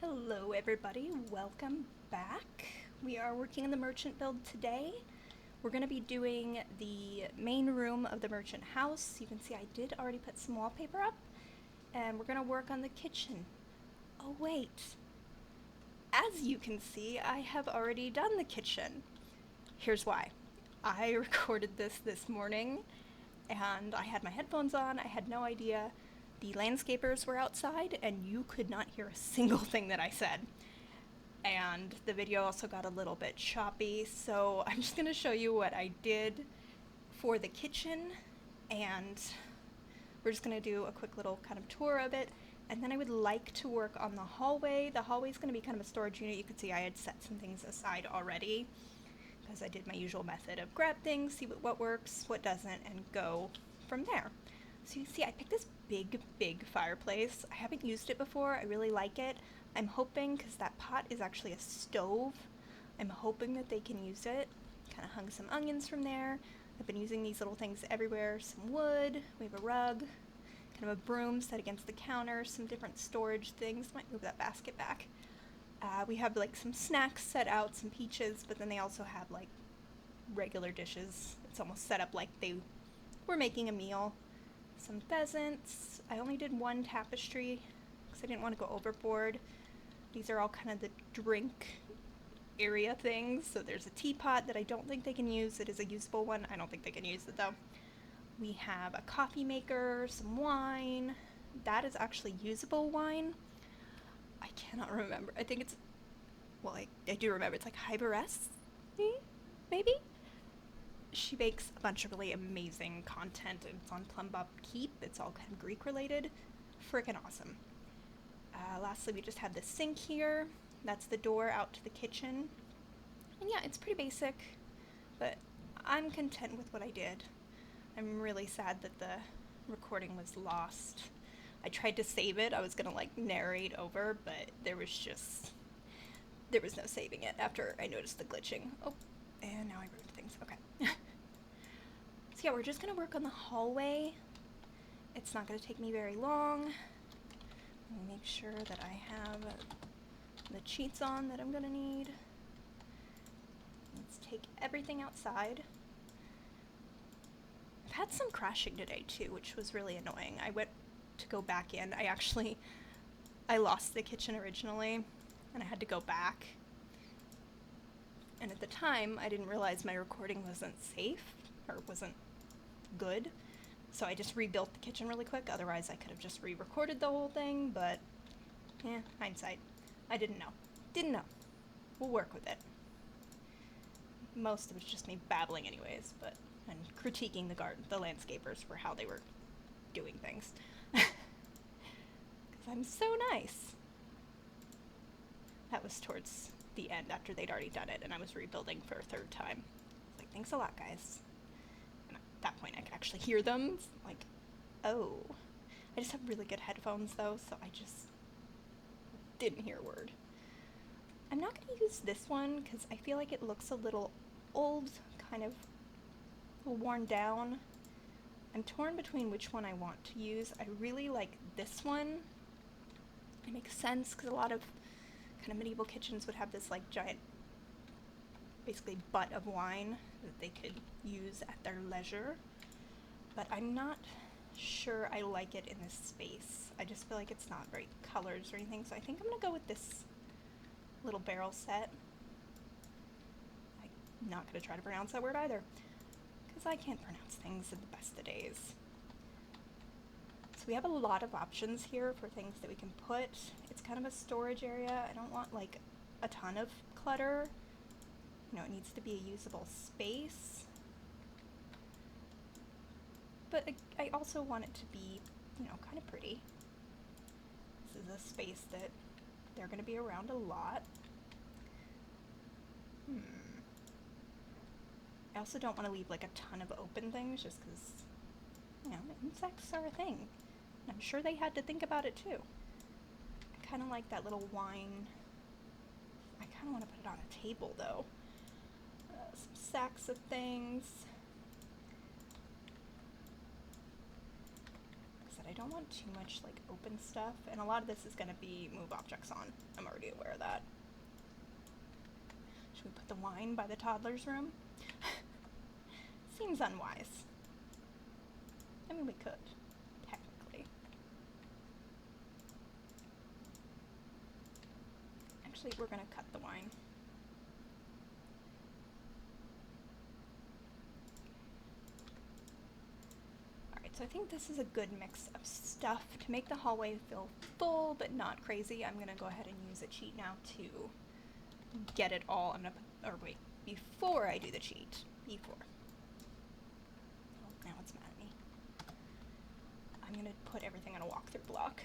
Hello everybody, welcome back. We are working on the merchant build today. We're going to be doing the main room of the merchant house. You can see I did already put some wallpaper up, and we're going to work on the kitchen. Oh wait, as you can see, I have already done the kitchen. Here's why. I recorded this morning, and I had my headphones on. I had no idea the landscapers were outside, and you could not hear a single thing that I said. And the video also got a little bit choppy, so I'm just going to show you what I did for the kitchen, and we're just going to do a quick little kind of tour of it. And then I would like to work on the hallway. The hallway is going to be kind of a storage unit. You can see I had set some things aside already because I did my usual method of grab things, see what works, what doesn't, and go from there. So you see I picked this big fireplace. I haven't used it before. I really like it. I'm hoping, because that pot is actually a stove, I'm hoping that they can use it. Kind of hung some onions from there. I've been using these little things everywhere. Some wood, we have a rug, kind of a broom set against the counter, some different storage things. Might move that basket back. We have like some snacks set out, some peaches, but then they also have like regular dishes. It's almost set up like they were making a meal. Some pheasants. I only did one tapestry because I didn't want to go overboard. These are all kind of the drink area things. So there's a teapot that I don't think they can use. It is a usable one. I don't think they can use it though. We have a coffee maker, some wine. That is actually usable wine. I cannot remember. I think it's, well, I do remember. It's like Hyberess, maybe? She makes a bunch of really amazing content. It's on Plumbob Keep. It's all kind of Greek related. Freaking awesome. Lastly, we just have the sink here. That's the door out to the kitchen. And yeah, it's pretty basic, but I'm content with what I did. I'm really sad that the recording was lost. I tried to save it. I was gonna like narrate over, but there was no saving it after I noticed the glitching. Oh, and now I ruined things. Okay. So yeah, we're just gonna work on the hallway. It's not gonna take me very long. Let me make sure that I have the cheats on that I'm gonna need. Let's take everything outside. I've had some crashing today too, which was really annoying. I went to go back in. I lost the kitchen originally, and I had to go back. And at the time, I didn't realize my recording wasn't safe, or wasn't good. So I just rebuilt the kitchen really quick. Otherwise, I could have just re-recorded the whole thing, but hindsight. I didn't know. We'll work with it. Most of it's just me babbling anyways, and critiquing the landscapers for how they were doing things. Because I'm so nice. That was towards the end after they'd already done it, and I was rebuilding for a third time. It's like, thanks a lot, guys. And at that point, I could actually hear them. It's like, oh. I just have really good headphones, though, so I just didn't hear a word. I'm not going to use this one, because I feel like it looks a little old, kind of worn down. I'm torn between which one I want to use. I really like this one. It makes sense, because a lot of kind of medieval kitchens would have this like giant, basically butt of wine that they could use at their leisure. But I'm not sure I like it in this space. I just feel like it's not very colors or anything, so I think I'm gonna go with this little barrel set. I'm not gonna try to pronounce that word either, because I can't pronounce things in the best of days. So we have a lot of options here for things that we can put. It's kind of a storage area. I don't want like a ton of clutter. It needs to be a usable space. But I also want it to be, kind of pretty. This is a space that they're going to be around a lot. I also don't want to leave like a ton of open things just because, insects are a thing. I'm sure they had to think about it too. I kind of like that little wine. I kind of want to put it on a table though. Some sacks of things. Like I said, I don't want too much like open stuff, and a lot of this is going to be move objects on. I'm already aware of that. Should we put the wine by the toddler's room? Seems unwise. I mean, we could, technically. Actually, we're going to cut the wine. Alright, so I think this is a good mix of stuff to make the hallway feel full but not crazy. I'm going to go ahead and use a cheat now to get it all. I'm going to put, or wait, before I do the cheat. Before. Oh, now it's mad at me. I'm going to put everything on a walkthrough block.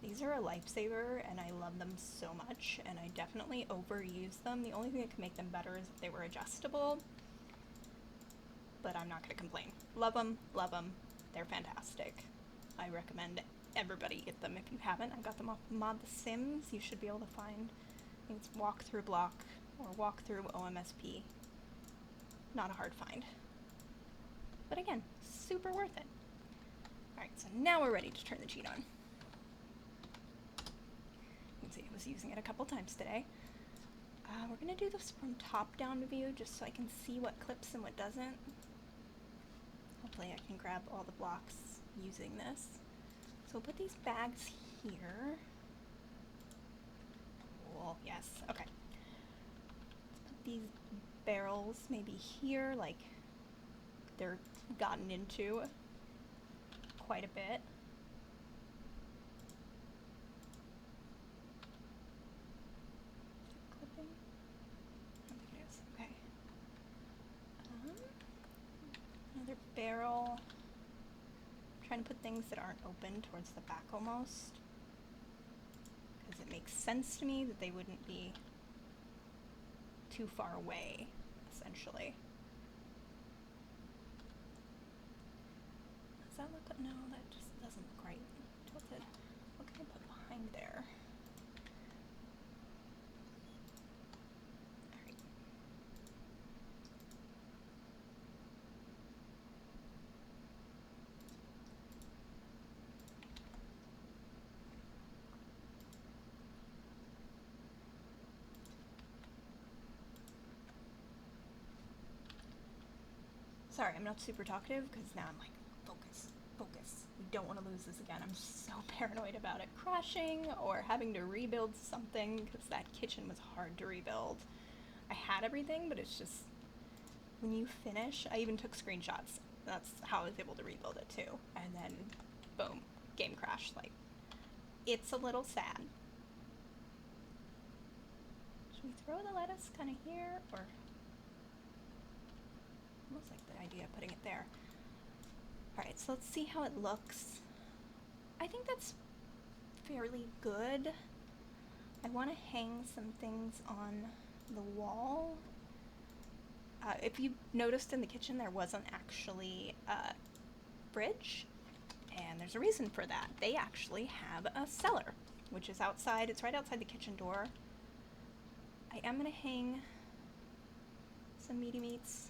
These are a lifesaver, and I love them so much, and I definitely overuse them. The only thing that could make them better is if they were adjustable, but I'm not going to complain. Love them, they're fantastic. I recommend everybody get them if you haven't. I got them off Mod The Sims. You should be able to find, I think it's walkthrough block, or walkthrough OMSP. Not a hard find. But again, super worth it. Alright, so now we're ready to turn the cheat on. You can see I was using it a couple times today. We're going to do this from top-down view just so I can see what clips and what doesn't. Hopefully I can grab all the blocks using this. So we'll put these bags here. Cool, yes, okay. Let's put these barrels maybe here, like they're gotten into quite a bit. Clipping? I don't think it is. Okay. Another barrel. I'm trying to put things that aren't open towards the back almost, because it makes sense to me that they wouldn't be too far away, essentially. Does that look, no, that just doesn't look right. Tilted. What can I put behind there? Alright. Sorry, I'm not super talkative because now I'm like, focus, focus. We don't want to lose this again. I'm so paranoid about it crashing or having to rebuild something because that kitchen was hard to rebuild. I had everything, but it's just, when you finish, I even took screenshots. That's how I was able to rebuild it too. And then, boom, game crash. Like, it's a little sad. Should we throw the lettuce kind of here, or? Almost like the idea of putting it there. Alright, so let's see how it looks. I think that's fairly good. I want to hang some things on the wall. If you noticed in the kitchen, there wasn't actually a fridge, and there's a reason for that. They actually have a cellar, which is outside. It's right outside the kitchen door. I am going to hang some meaty meats.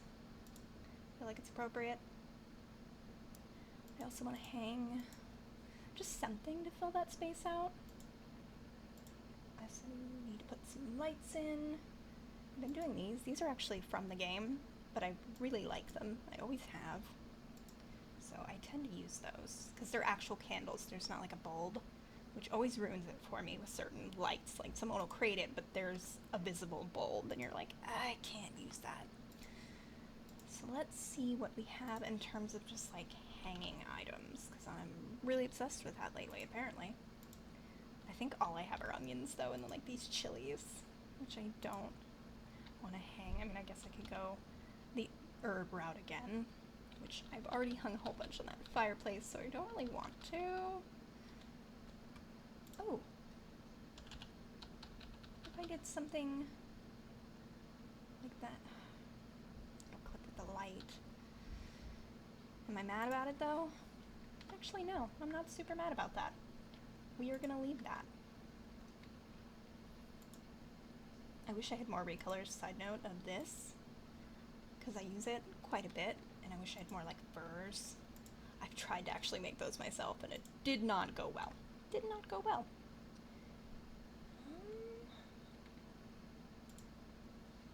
I feel like it's appropriate. I also want to hang just something to fill that space out. I also need to put some lights in. I've been doing these. These are actually from the game, but I really like them. I always have. So I tend to use those because they're actual candles. There's not like a bulb, which always ruins it for me with certain lights. Like someone will create it, but there's a visible bulb and you're like, I can't use that. So let's see what we have in terms of just like hanging items, because I'm really obsessed with that lately, apparently. I think all I have are onions though, and then like these chilies, which I don't want to hang. I mean, I guess I could go the herb route again, which I've already hung a whole bunch on that fireplace, so I don't really want to. Oh. If I did something like that. I'll clip with the light. Am I mad about it though? Actually, no. I'm not super mad about that. We are gonna leave that. I wish I had more recolors, side note, of this, because I use it quite a bit, and I wish I had more like furs. I've tried to actually make those myself, and it did not go well. Did not go well.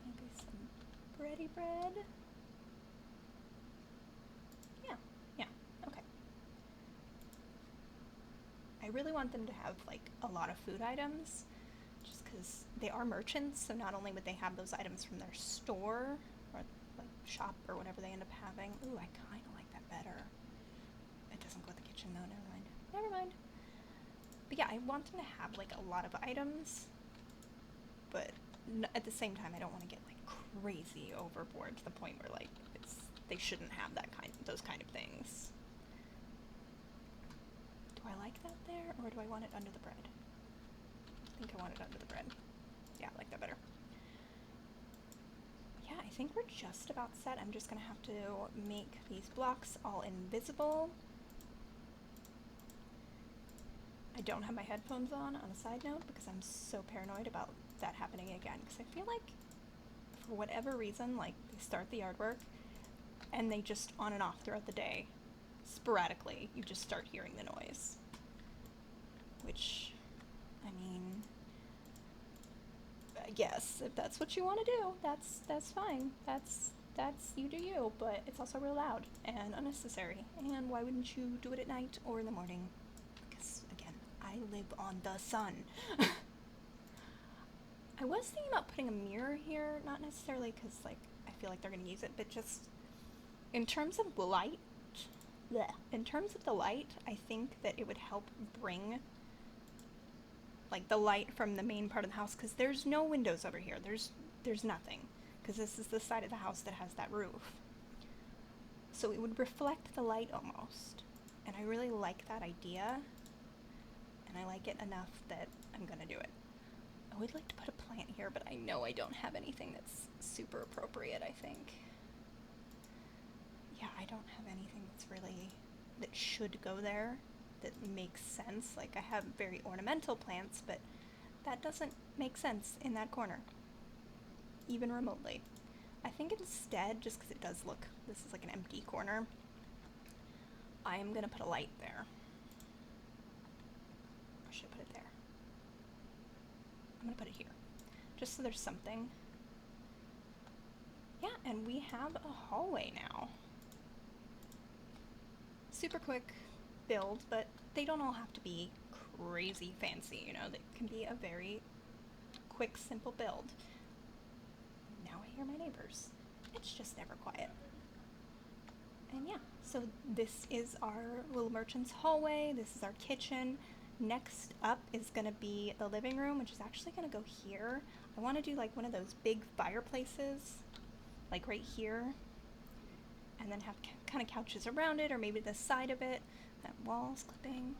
Maybe some bready bread. Yeah, okay. I really want them to have like a lot of food items, just because they are merchants, so not only would they have those items from their store, or like shop, or whatever they end up having. Ooh, I kind of like that better. It doesn't go with the kitchen though, never mind. Never mind. But yeah, I want them to have like a lot of items, but at the same time I don't want to get like crazy overboard to the point where like they shouldn't have those kind of things. Do I like that there, or do I want it under the bread? I think I want it under the bread. Yeah, I like that better. Yeah, I think we're just about set. I'm just gonna have to make these blocks all invisible. I don't have my headphones on a side note, because I'm so paranoid about that happening again, because I feel like for whatever reason, like, they start the yard work and they just on and off throughout the day, sporadically, you just start hearing the noise. Which, I mean, I guess if that's what you want to do, that's fine. That's you do you, but it's also real loud and unnecessary. And why wouldn't you do it at night or in the morning? Because again, I live on the sun. I was thinking about putting a mirror here, not necessarily because like I feel like they're gonna use it, but just in terms of light. Bleh. In terms of the light, I think that it would help bring like the light from the main part of the house, because there's no windows over here. There's nothing, because this is the side of the house that has that roof. So it would reflect the light almost, and I really like that idea, and I like it enough that I'm gonna do it. I would like to put a plant here, but I know I don't have anything that's super appropriate, I think. Yeah, I don't have anything that should go there, that makes sense. Like, I have very ornamental plants, but that doesn't make sense in that corner, even remotely. I think instead, just because it does look, this is like an empty corner, I am gonna put a light there. Or should I put it there? I'm gonna put it here, just so there's something. Yeah, and we have a hallway now. Super quick build, but they don't all have to be crazy fancy, you know, they can be a very quick, simple build. Now I hear my neighbors. It's just never quiet. And yeah, so this is our little merchant's hallway. This is our kitchen. Next up is gonna be the living room, which is actually gonna go here. I wanna do like one of those big fireplaces, like right here, and then have kind of couches around it, or maybe the side of it, that wall's clipping.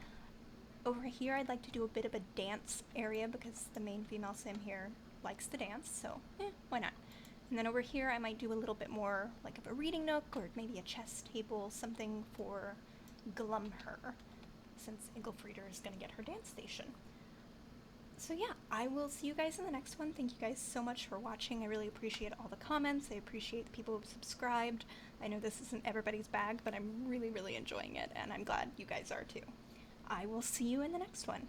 Over here I'd like to do a bit of a dance area, because the main female sim here likes to dance, so why not? And then over here I might do a little bit more like of a reading nook, or maybe a chess table, something for Glumher, since Engelfrieder is going to get her dance station. So yeah, I will see you guys in the next one. Thank you guys so much for watching. I really appreciate all the comments. I appreciate the people who've subscribed. I know this isn't everybody's bag, but I'm really, really enjoying it, and I'm glad you guys are too. I will see you in the next one.